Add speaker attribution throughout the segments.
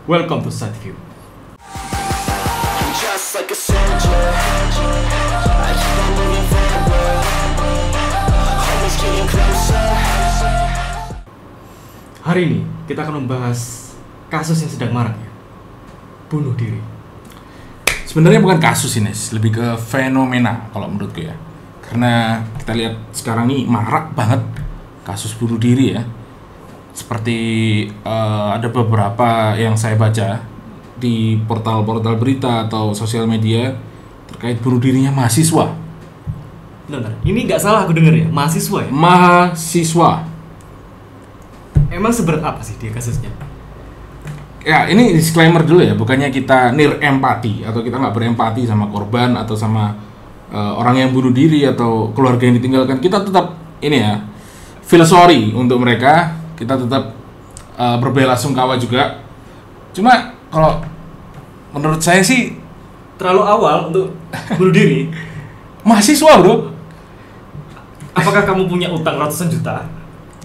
Speaker 1: Welcome to Side View.
Speaker 2: Just like a soldier, I keep on moving forward, always getting closer.
Speaker 1: Hari ini kita akan membahas kasus yang sedang marak ya, bunuh diri.
Speaker 3: Sebenarnya bukan kasus ini, lebih ke fenomena kalau menurutku ya. Karena kita lihat sekarang ini marak banget kasus bunuh diri ya. Seperti ada beberapa yang saya baca di portal-portal berita atau sosial media terkait bunuh dirinya mahasiswa.
Speaker 1: Bentar, ini nggak salah aku denger ya, mahasiswa ya?
Speaker 3: Mahasiswa.
Speaker 1: Emang seberat apa sih dia kasusnya?
Speaker 3: Ya ini disclaimer dulu ya, bukannya kita empati atau kita nggak berempati sama korban atau sama orang yang bunuh diri atau keluarga yang ditinggalkan. Kita tetap ini ya, feel sorry untuk mereka. Kita tetap berbelasungkawa juga. Cuma kalau menurut saya sih
Speaker 1: Terlalu awal untuk bunuh diri.
Speaker 3: mahasiswa bro.
Speaker 1: Apakah kamu punya utang ratusan juta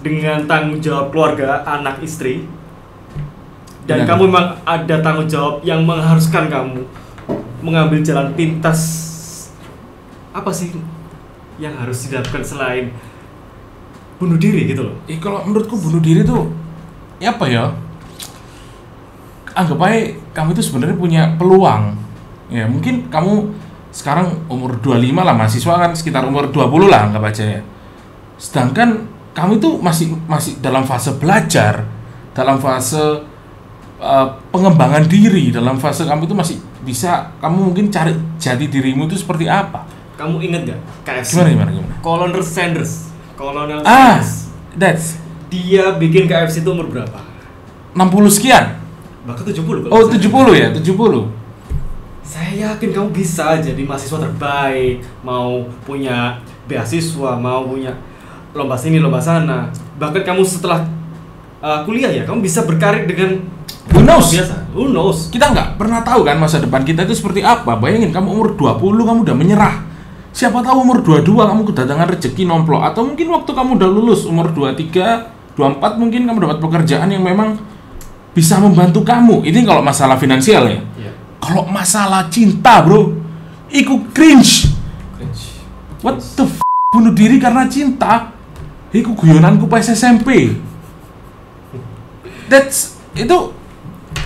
Speaker 1: dengan tanggung jawab keluarga, anak, istri? Dan
Speaker 3: Benar.
Speaker 1: kamu memang ada tanggung jawab yang mengharuskan kamu mengambil jalan pintas. Apa sih yang harus dilakukan selain bunuh diri gitu loh?
Speaker 3: Kalau menurutku bunuh diri tuh ya apa ya? Anggap aja kamu itu sebenarnya punya peluang. Ya mungkin kamu sekarang umur 25 lah, mahasiswa kan sekitar umur 20 lah anggap aja ya. Sedangkan kamu itu masih dalam fase belajar, dalam fase pengembangan diri, dalam fase kamu itu masih bisa, kamu mungkin cari jati dirimu itu seperti apa.
Speaker 1: Kamu inget gak KFC?
Speaker 3: Gimana?
Speaker 1: Colonel Sanders.
Speaker 3: That's
Speaker 1: Dia bikin KFC itu umur berapa?
Speaker 3: 60 sekian.
Speaker 1: Bahkan 70 kalau
Speaker 3: Oh,
Speaker 1: nggak
Speaker 3: 70 ya, 70.
Speaker 1: Saya yakin kamu bisa jadi mahasiswa terbaik, mau punya beasiswa, mau punya lomba sini, lomba sana. Bahkan kamu setelah kuliah ya, kamu bisa berkarir dengan
Speaker 3: Who knows?
Speaker 1: biasa. Who knows?
Speaker 3: Kita nggak pernah tahu kan masa depan kita itu seperti apa. Bayangin kamu umur 20 kamu udah menyerah. Siapa tahu umur 22 kamu kedatangan rezeki nomplok, atau mungkin waktu kamu udah lulus umur 23, 24 mungkin kamu dapat pekerjaan yang memang bisa membantu kamu. Ini kalau masalah finansial ya.
Speaker 1: Iya.
Speaker 3: Kalau masalah cinta, bro, iku cringe. What the f***, bunuh diri karena cinta? Iku guyonanku pas SMP. Itu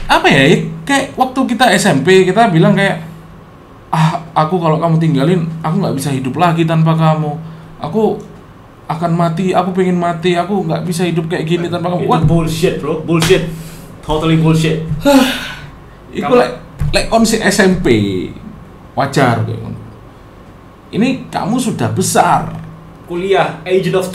Speaker 3: apa ya? Kayak waktu kita SMP kita bilang kayak, aku kalau kamu tinggalin, aku nggak bisa hidup lagi tanpa kamu. Aku akan mati, aku pengen mati, aku nggak bisa hidup kayak gini tanpa kamu.
Speaker 1: Itu
Speaker 3: What?
Speaker 1: bullshit, bro. Bullshit. Totally bullshit.
Speaker 3: Iku like konsep SMP wajar kayak gitu. Ini kamu sudah besar,
Speaker 1: Kuliah, agent of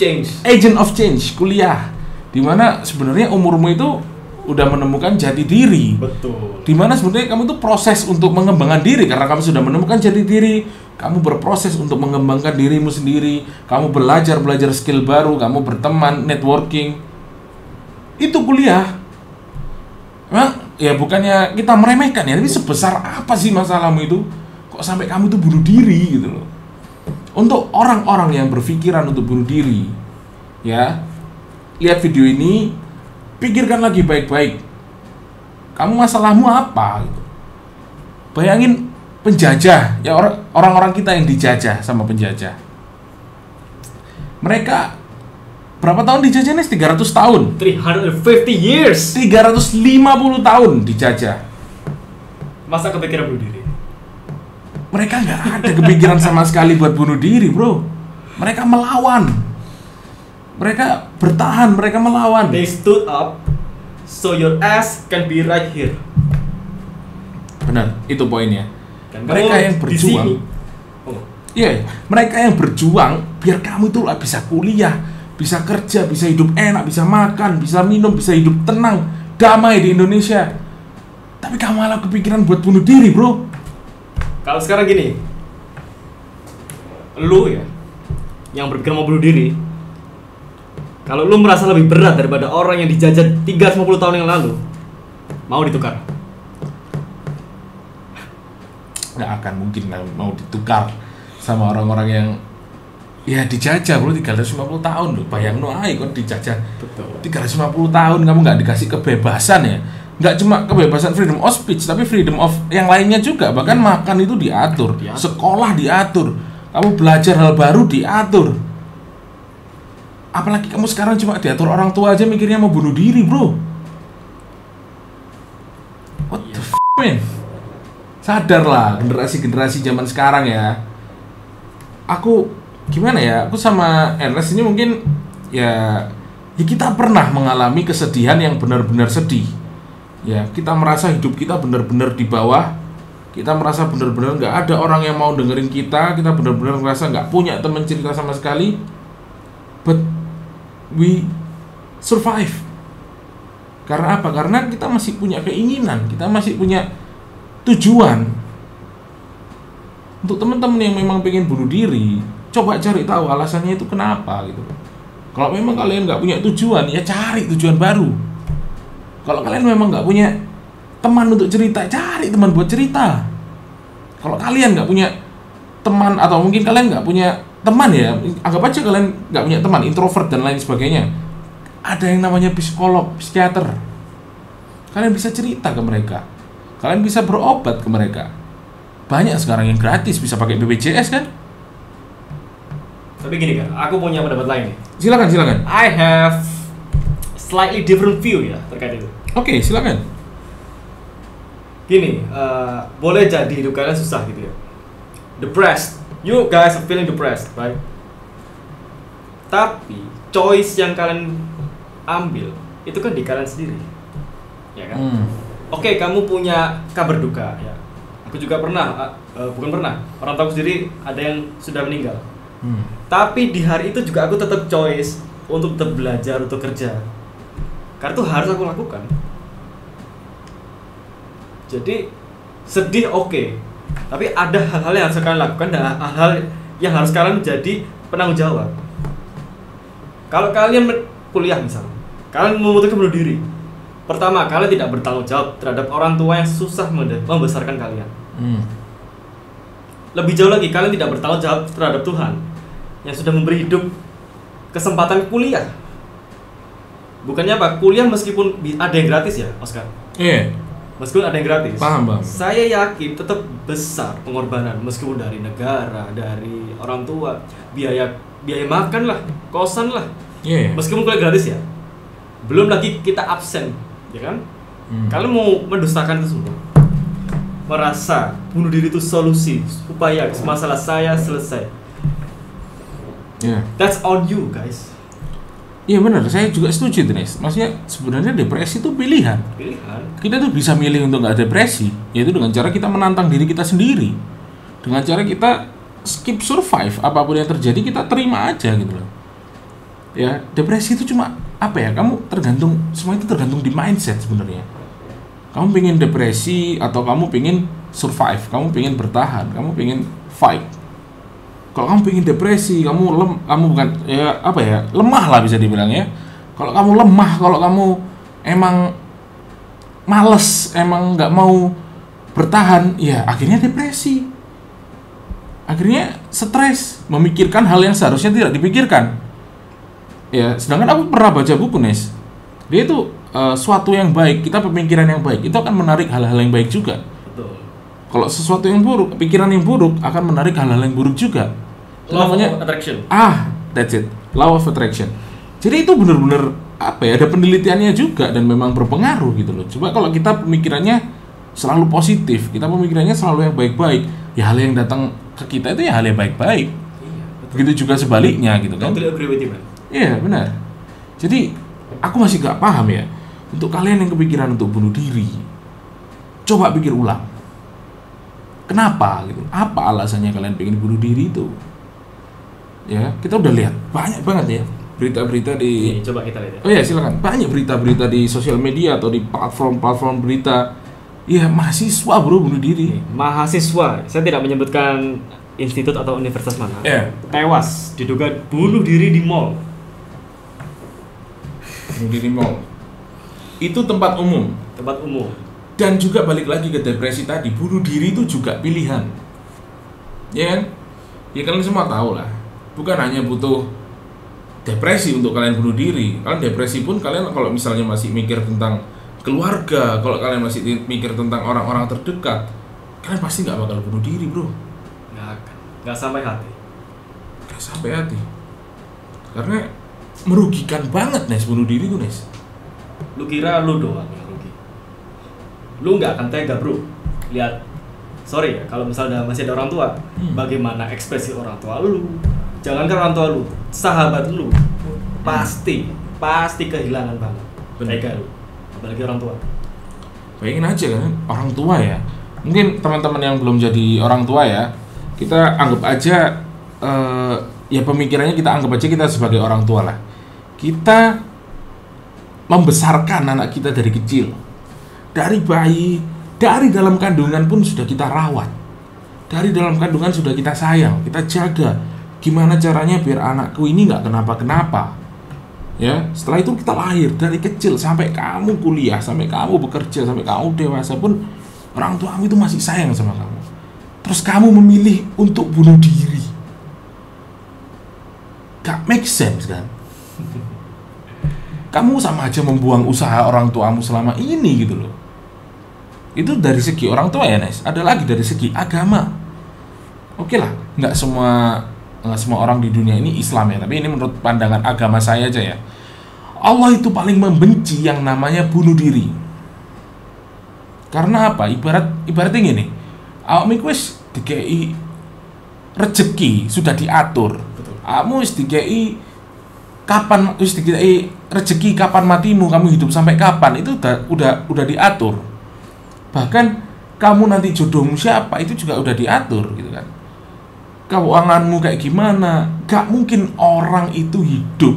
Speaker 1: change.
Speaker 3: kuliah, dimana sebenarnya umurmu itu udah menemukan jati diri.
Speaker 1: Betul.
Speaker 3: Dimana sebenarnya kamu itu proses untuk mengembangkan diri karena kamu sudah menemukan jati diri. Kamu berproses untuk mengembangkan dirimu sendiri. Kamu belajar skill baru. Kamu berteman, networking. Itu kuliah. Memang ya bukannya kita meremehkan ya, tapi sebesar apa sih masalahmu itu? Kok sampai kamu itu bunuh diri gitu loh? Untuk orang-orang yang berpikiran untuk bunuh diri, ya, lihat video ini, pikirkan lagi baik-baik. Kamu masalahmu apa? Gitu. Bayangin penjajah, ya orang-orang kita yang dijajah sama penjajah. Mereka berapa tahun dijajah nih? 300 tahun.
Speaker 1: 350 years.
Speaker 3: 350 tahun dijajah.
Speaker 1: Masa kepikiran bunuh diri?
Speaker 3: Mereka nggak ada kepikiran sama sekali buat bunuh diri, bro. Mereka melawan. Mereka bertahan, mereka melawan.
Speaker 1: They stood up, so your ass can be right here.
Speaker 3: Benar, itu poinnya.
Speaker 1: Dan
Speaker 3: Mereka
Speaker 1: kamu
Speaker 3: yang
Speaker 1: di
Speaker 3: berjuang.
Speaker 1: sini. Oh.
Speaker 3: Iya, mereka yang berjuang biar kamu itu lah bisa kuliah, bisa kerja, bisa hidup enak, bisa makan, bisa minum, bisa hidup tenang, damai di Indonesia. Tapi kamu malah kepikiran buat bunuh diri, bro.
Speaker 1: Kalau sekarang gini, lu ya, yang berpikir mau bunuh diri, kalau lu merasa lebih berat daripada orang yang dijajah 350 tahun yang lalu, mau ditukar?
Speaker 3: Nggak akan mungkin mau ditukar sama orang-orang yang ya dijajah, bro. 350 tahun loh. Bayang no aja kok dijajah.
Speaker 1: Betul.
Speaker 3: 350 tahun kamu nggak dikasih kebebasan ya. nggak cuma kebebasan freedom of speech, tapi freedom of yang lainnya juga. Bahkan makan itu diatur, sekolah diatur, kamu belajar hal baru diatur. Apalagi kamu sekarang cuma diatur orang tua aja mikirnya mau bunuh diri, bro. What the f***, man? Sadarlah generasi-generasi zaman sekarang ya. Aku gimana ya? Aku sama Ernest ini mungkin ya kita pernah mengalami kesedihan yang benar-benar sedih. Ya, kita merasa hidup kita benar-benar di bawah. Kita merasa benar-benar nggak ada orang yang mau dengerin kita. Kita benar-benar merasa nggak punya teman cerita sama sekali. But we survive. Karena apa? Karena kita masih punya keinginan, kita masih punya tujuan. Untuk teman-teman yang memang pengen bunuh diri, coba cari tahu alasannya itu kenapa gitu. Kalau memang kalian nggak punya tujuan, ya cari tujuan baru. Kalau kalian memang nggak punya teman untuk cerita, cari teman buat cerita. Kalau kalian nggak punya teman, atau mungkin kalian nggak punya teman ya, anggap aja kalian nggak punya teman, introvert dan lain sebagainya. Ada yang namanya psikolog, psikiater. Kalian bisa cerita ke mereka. Kalian bisa berobat ke mereka. Banyak sekarang yang gratis, bisa pakai BPJS kan?
Speaker 1: Tapi gini kan, aku punya pendapat lain nih.
Speaker 3: Silakan.
Speaker 1: I have slightly different view ya terkait itu.
Speaker 3: Oke, silakan.
Speaker 1: Gini, boleh jadi hidup kalian susah gitu ya. Depressed. You guys are feeling depressed, right? Tapi choice yang kalian ambil itu kan di kalian sendiri, ya kan? Oke, kamu punya kabar duka, ya. Aku juga pernah, bukan pernah. Orang tahu sendiri ada yang sudah meninggal. Tapi di hari itu juga aku tetap choice untuk tetap belajar, untuk kerja. Karena itu harus aku lakukan. Jadi sedih oke. Tapi ada hal-hal yang harus kalian lakukan dan hal-hal yang harus kalian menjadi penanggung jawab. Kalau kalian kuliah misalnya, kalian memutuskan bunuh diri. Pertama, kalian tidak bertanggung jawab terhadap orang tua yang susah membesarkan kalian. Lebih jauh lagi, kalian tidak bertanggung jawab terhadap Tuhan yang sudah memberi hidup kesempatan kuliah. Bukannya apa? Kuliah meskipun ada yang gratis ya, Oscar?
Speaker 3: Iya.
Speaker 1: Meskipun ada yang gratis.
Speaker 3: Paham.
Speaker 1: Saya yakin tetap besar pengorbanan meskipun dari negara, dari orang tua, biaya makan lah, kosan lah.
Speaker 3: Iya.
Speaker 1: Meskipun kuliah gratis ya. Belum lagi kita absen, ya kan? Kalian mau mendustakan itu semua. Merasa bunuh diri itu solusi supaya masalah saya selesai.
Speaker 3: Iya.
Speaker 1: That's on you, guys.
Speaker 3: Iya benar, saya juga setuju Nes. Maksudnya sebenarnya depresi itu pilihan. Kita tuh bisa milih untuk nggak depresi, yaitu dengan cara kita menantang diri kita sendiri. Dengan cara kita skip survive, apapun yang terjadi kita terima aja gitu loh. Ya, depresi itu cuma apa ya? Kamu tergantung, semua itu tergantung di mindset sebenarnya. Kamu pengen depresi atau kamu pengen survive, kamu pengen bertahan, kamu pengen fight. Kalau kamu pengen depresi, kamu bukan ya apa ya, lemah lah bisa dibilang ya. Kalau kamu lemah, kalau kamu emang males, emang nggak mau bertahan, ya akhirnya depresi. Akhirnya stres, memikirkan hal yang seharusnya tidak dipikirkan. Ya, sedangkan aku pernah baca buku Nes. Dia itu suatu yang baik, kita pemikiran yang baik itu akan menarik hal-hal yang baik juga.
Speaker 1: Betul.
Speaker 3: Kalau sesuatu yang buruk, pikiran yang buruk akan menarik hal-hal yang buruk juga.
Speaker 1: Law of attraction.
Speaker 3: That's it. Law of attraction. Jadi itu benar-benar apa ya? Ada penelitiannya juga dan memang berpengaruh gitu loh. Coba kalau kita pemikirannya selalu positif, kita pemikirannya selalu yang baik-baik, ya hal yang datang ke kita itu ya hal yang baik-baik.
Speaker 1: Iya,
Speaker 3: Begitu juga sebaliknya gitu kan.
Speaker 1: Totally agree with you, man.
Speaker 3: Iya benar. Jadi aku masih gak paham ya. Untuk kalian yang kepikiran untuk bunuh diri, coba pikir ulang. Kenapa gitu? Apa alasannya kalian pengen bunuh diri itu? Ya, kita udah lihat banyak banget ya berita-berita di.
Speaker 1: Coba kita lihat ya.
Speaker 3: Oh ya, silakan. Banyak berita-berita di sosial media atau di platform-platform berita. Iya, mahasiswa bro bunuh diri.
Speaker 1: Mahasiswa, saya tidak menyebutkan institut atau universitas mana.
Speaker 3: Iya.
Speaker 1: Tewas diduga bunuh diri di mall.
Speaker 3: Bunuh diri mall. Itu tempat umum.
Speaker 1: Tempat umum.
Speaker 3: Dan juga balik lagi ke depresi tadi, bunuh diri itu juga pilihan. Ya kan? Ya kalian semua tahu lah. Bukan hanya butuh depresi untuk kalian bunuh diri. Kalian depresi pun kalian kalau misalnya masih mikir tentang keluarga, kalau kalian masih mikir tentang orang-orang terdekat, kalian pasti nggak bakal bunuh diri, bro.
Speaker 1: Nggak sampai hati.
Speaker 3: Nggak sampai hati. Karena merugikan banget, Nes, bunuh diri tuh, Nes.
Speaker 1: Lu kira lu doang yang rugi? Lu nggak akan tega, bro. Lihat, sorry ya, kalau misalnya masih ada orang tua, bagaimana ekspresi orang tua lu? Jangankan orang tua lu, sahabat lu, pasti kehilangan banget. Tega lu, apalagi orang tua.
Speaker 3: Bayangin aja kan, orang tua ya. Mungkin teman-teman yang belum jadi orang tua ya, kita anggap aja ya pemikirannya kita anggap aja kita sebagai orang tua lah. Kita membesarkan anak kita dari kecil, dari bayi, dari dalam kandungan pun sudah kita rawat, dari dalam kandungan sudah kita sayang, kita jaga. Gimana caranya biar anakku ini nggak kenapa-kenapa? Ya, setelah itu kita lahir dari kecil sampai kamu kuliah, sampai kamu bekerja, sampai kamu dewasa pun orang tuamu itu masih sayang sama kamu. Terus kamu memilih untuk bunuh diri, gak make sense kan? Kamu sama aja membuang usaha orang tuamu selama ini gitu loh. Itu dari segi orang tua ya, Nes. Ada lagi dari segi agama. Oke lah, nggak semua orang di dunia ini Islam ya, tapi ini menurut pandangan agama saya aja ya. Allah itu paling membenci yang namanya bunuh diri. Karena apa? Ibaratnya gini, awakmu wis dikei rezeki sudah diatur. Kamu wis dikei rezeki kapan matimu, kamu hidup sampai kapan, itu udah diatur. Bahkan kamu nanti jodohmu siapa itu juga udah diatur gitu kan. Keuanganmu kayak gimana? Gak mungkin orang itu hidup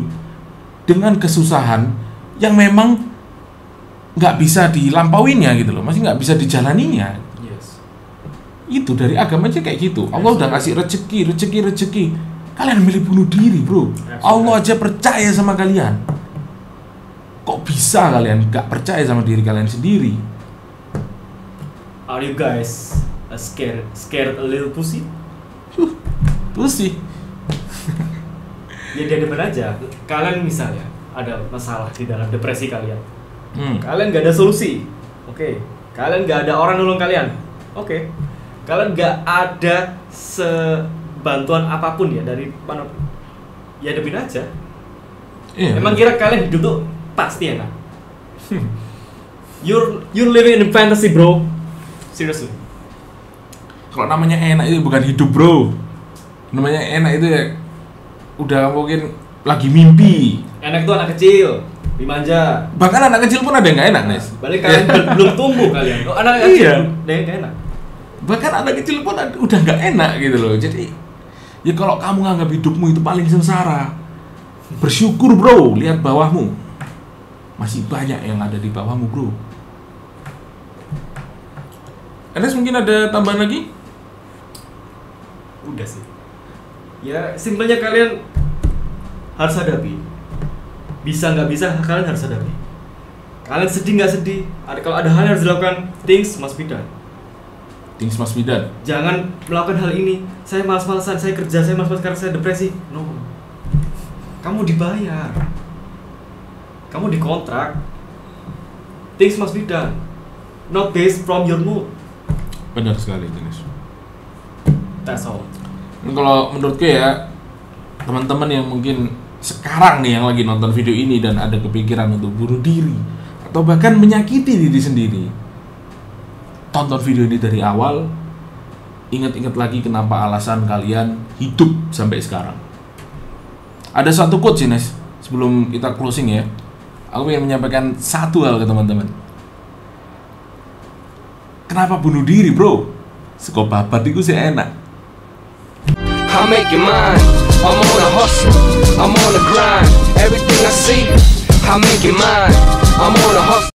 Speaker 3: dengan kesusahan yang memang gak bisa dilampauinya gitu loh, masih gak bisa dijalaninya.
Speaker 1: Yes.
Speaker 3: Itu dari agama aja kayak gitu. Allah udah kasih rezeki. Kalian milih bunuh diri, bro. Allah aja percaya sama kalian. Kok bisa kalian gak percaya sama diri kalian sendiri?
Speaker 1: Are you guys scared a little pussy?
Speaker 3: Pussy.
Speaker 1: Ya dia depan aja. Kalian misalnya ada masalah di dalam depresi kalian. Kalian gak ada solusi. Oke. Kalian gak ada orang nolong kalian. Oke. Kalian gak ada bantuan apapun ya dari mana, ya hadapin aja.
Speaker 3: Iya.
Speaker 1: Emang kira kalian hidup tuh pasti enak? You're living in fantasy, bro. Seriously.
Speaker 3: Kalau namanya enak itu bukan hidup, bro. Namanya enak itu ya udah mungkin lagi mimpi.
Speaker 1: Enak tuh anak kecil, dimanja.
Speaker 3: Bahkan anak kecil pun ada yang nggak enak, Nes.
Speaker 1: Balik kalian belum tumbuh kalian. Oh, anak kecil udah nggak enak.
Speaker 3: Bahkan anak kecil pun udah nggak enak gitu loh. Jadi ya kalau kamu nganggap hidupmu itu paling sengsara, bersyukur, bro. Lihat bawahmu, masih banyak yang ada di bawahmu, bro. Enes mungkin ada tambahan lagi?
Speaker 1: Udah sih. Ya simpelnya kalian harus hadapi. Bisa nggak bisa kalian harus hadapi. Kalian sedih nggak sedih, kalau ada hal yang harus dilakukan, things must be done.
Speaker 3: Things must be done.
Speaker 1: Jangan melakukan hal ini. Saya malas-malasan, saya kerja, saya malas-malasan karena saya depresi. No. Kamu dibayar. Kamu dikontrak. Things must be done. Not based from your mood.
Speaker 3: Benar sekali, Jenis.
Speaker 1: That's all.
Speaker 3: Dan kalau menurutku ya, teman-teman yang mungkin sekarang nih yang lagi nonton video ini dan ada kepikiran untuk bunuh diri atau bahkan menyakiti diri sendiri, tonton video ini dari awal. Ingat-ingat lagi kenapa alasan kalian hidup sampai sekarang. Ada satu quote sih, Nes, sebelum kita closing ya. Aku ingin menyampaikan satu hal ke teman-teman. Kenapa bunuh diri, bro? Sekop babat itu sih enak.
Speaker 2: I make it mine. I'm on a hustle. I'm on a grind. Everything I see, I make it mine. I'm on a hustle.